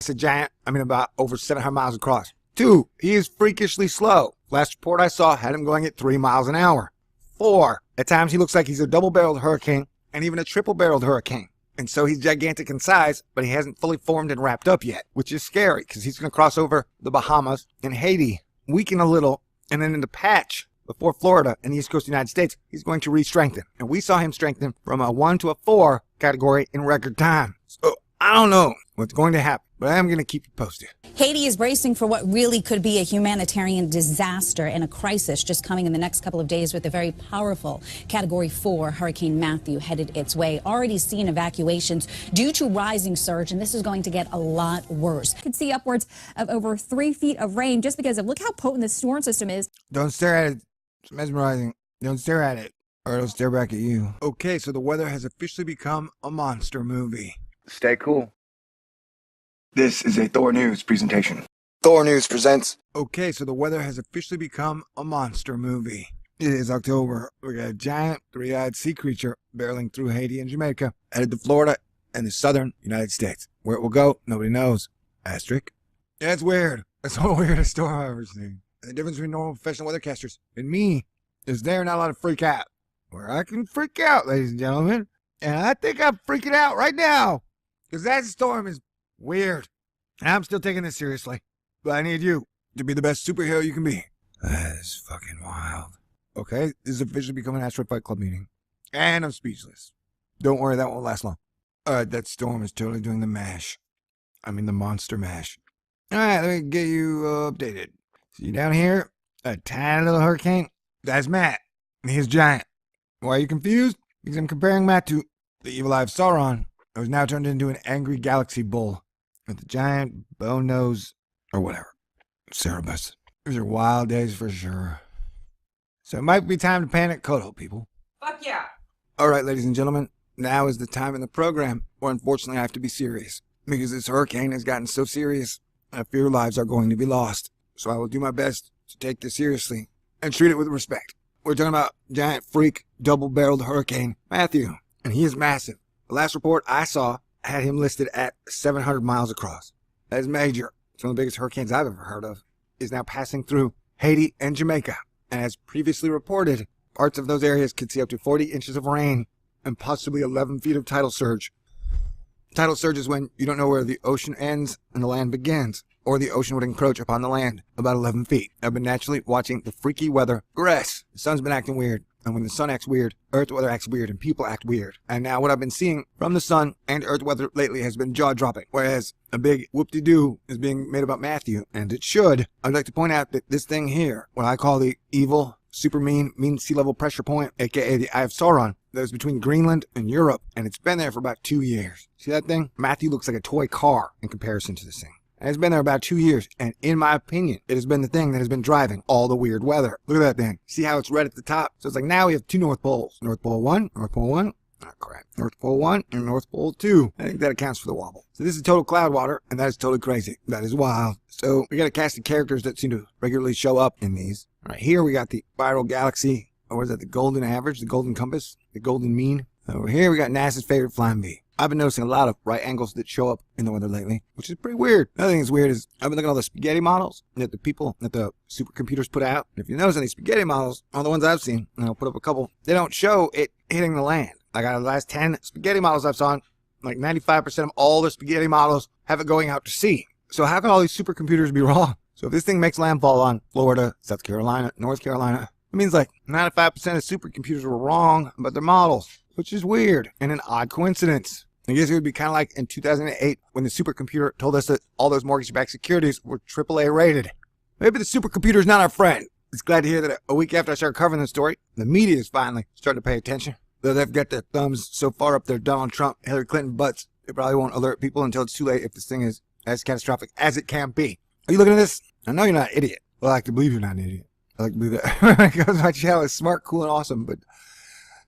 It's a giant, about over 700 miles across. 2, he is freakishly slow. Last report I saw had him going at 3 miles an hour. 4, at times he looks like he's a double-barreled hurricane and even a triple-barreled hurricane. And so he's gigantic in size, but he hasn't fully formed and wrapped up yet, which is scary because he's going to cross over the Bahamas and Haiti, weaken a little, and then in the patch before Florida and the East Coast of the United States, he's going to re-strengthen. And we saw him strengthen from a 1 to a 4 category in record time. So I don't know what's going to happen, but I am going to keep you posted. Haiti is bracing for what really could be a humanitarian disaster and a crisis just coming in the next couple of days with a very powerful Category 4 Hurricane Matthew headed its way. Already seen evacuations due to rising surge, and this is going to get a lot worse. Could see upwards of over 3 feet of rain just because of look how potent this storm system is. Don't stare at it. It's mesmerizing. Don't stare at it, or it'll stare back at you. Okay, so the weather has officially become a monster movie. Stay cool. This is a Thor News presentation. Thor News presents. Okay, so the weather has officially become a monster movie. It is October. We got a giant three-eyed sea creature barreling through Haiti and Jamaica, headed to Florida and the southern United States. Where it will go, nobody knows. Asterisk. Yeah, it's weird. It's the weirdest storm I've ever seen. And the difference between normal professional weathercasters and me is they're not allowed to freak out. Where I can freak out, ladies and gentlemen. And I think I'm freaking out right now. Because that storm is weird. And I'm still taking this seriously. But I need you to be the best superhero you can be. That is fucking wild. Okay, this is officially becoming an Asteroid Fight Club meeting. And I'm speechless. Don't worry, that won't last long. Alright, that storm is totally doing the mash. The monster mash. Alright, let me get you updated. See down here? A tiny little hurricane? That's Matt. And he's giant. Why are you confused? Because I'm comparing Matt to the evil eye of Sauron, who is now turned into an angry galaxy bull with a giant bone nose, or whatever. Cerebus. These are wild days for sure. So it might be time to panic cuddle, people. Fuck yeah. Alright, ladies and gentlemen, now is the time in the program where unfortunately I have to be serious. Because this hurricane has gotten so serious, I fear lives are going to be lost. So I will do my best to take this seriously and treat it with respect. We're talking about giant freak, double-barreled hurricane Matthew, and he is massive. The last report I saw had him listed at 700 miles across. That is major. It's one of the biggest hurricanes I've ever heard of. Is now passing through Haiti and Jamaica. And as previously reported, parts of those areas could see up to 40 inches of rain and possibly 11 feet of tidal surge. Tidal surge is when you don't know where the ocean ends and the land begins, or the ocean would encroach upon the land about 11 feet. I've been naturally watching the freaky weather progress. The sun's been acting weird. And when the sun acts weird, earth weather acts weird, and people act weird. And now what I've been seeing from the sun and earth weather lately has been jaw-dropping. Whereas a big whoop-de-doo is being made about Matthew, and it should. I'd like to point out that this thing here, what I call the evil, super mean sea level pressure point, aka the Eye of Sauron, that is between Greenland and Europe, and it's been there for about 2 years. See that thing? Matthew looks like a toy car in comparison to this thing. And it's been there about 2 years, and in my opinion, it has been the thing that has been driving all the weird weather. Look at that thing. See how it's red at the top? So it's like now we have 2 North Poles. North Pole 1, North Pole 1. Oh, crap. North Pole 1 and North Pole 2. I think that accounts for the wobble. So this is total cloud water, and that is totally crazy. That is wild. So we got a cast of characters that seem to regularly show up in these. All right, here we got the spiral galaxy. Or is that the golden average, the golden compass, the golden mean? Over here we got NASA's favorite flying bee. I've been noticing a lot of right angles that show up in the weather lately, which is pretty weird. Another thing that's weird is I've been looking at all the spaghetti models that the supercomputers put out. And if you notice any spaghetti models, all the ones I've seen, and I'll put up a couple, they don't show it hitting the land. Like out of the last 10 spaghetti models I've seen, like 95% of all the spaghetti models have it going out to sea. So how can all these supercomputers be wrong? So if this thing makes landfall on Florida, South Carolina, North Carolina, it means like 95% of supercomputers were wrong about their models, which is weird and an odd coincidence. I guess it would be kind of like in 2008 when the supercomputer told us that all those mortgage-backed securities were AAA rated. Maybe the supercomputer is not our friend. It's glad to hear that a week after I started covering the story, the media is finally starting to pay attention. Though they've got their thumbs so far up their Donald Trump, Hillary Clinton butts, it probably won't alert people until it's too late if this thing is as catastrophic as it can be. Are you looking at this? I know you're not an idiot. Well, I like to believe you're not an idiot. I like to believe that. Because my channel is smart, cool, and awesome, but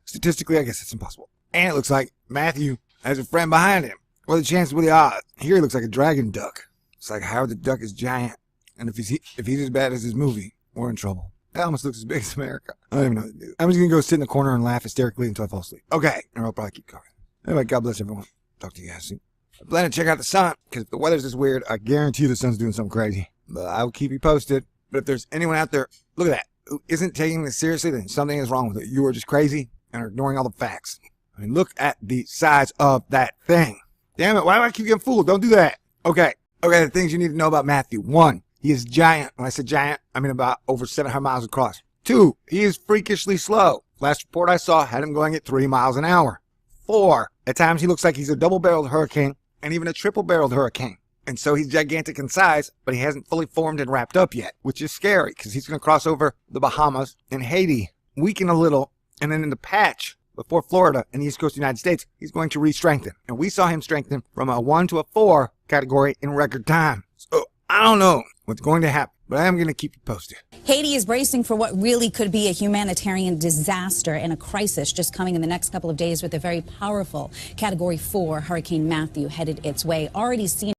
statistically, I guess it's impossible. And it looks like Matthew has a friend behind him. What are the chances? What are the odds? Here he looks like a dragon duck. It's like Howard the Duck is giant. And if he's as bad as his movie, we're in trouble. That almost looks as big as America. I don't even know what to do. I'm just going to go sit in the corner and laugh hysterically until I fall asleep. Okay. And I'll probably keep covering. Anyway, God bless everyone. Talk to you guys soon. I plan to check out the sun, because if the weather's this weird, I guarantee the sun's doing something crazy. But I will keep you posted. But if there's anyone out there, look at that, who isn't taking this seriously, then something is wrong with it. You are just crazy and are ignoring all the facts. I mean, look at the size of that thing. Damn it, why do I keep getting fooled? Don't do that. Okay, the things you need to know about Matthew. 1, he is giant. When I say giant, I mean about over 700 miles across. 2, he is freakishly slow. Last report I saw had him going at 3 miles an hour. 4, at times he looks like he's a double-barreled hurricane and even a triple-barreled hurricane. And so he's gigantic in size, but he hasn't fully formed and wrapped up yet, which is scary because he's going to cross over the Bahamas and Haiti, weaken a little, and then in the patch before Florida and the East Coast of the United States, he's going to re-strengthen. And we saw him strengthen from a 1 to a 4 category in record time. So I don't know what's going to happen, but I am going to keep you posted. Haiti is bracing for what really could be a humanitarian disaster and a crisis just coming in the next couple of days with a very powerful Category 4 Hurricane Matthew headed its way. Already seen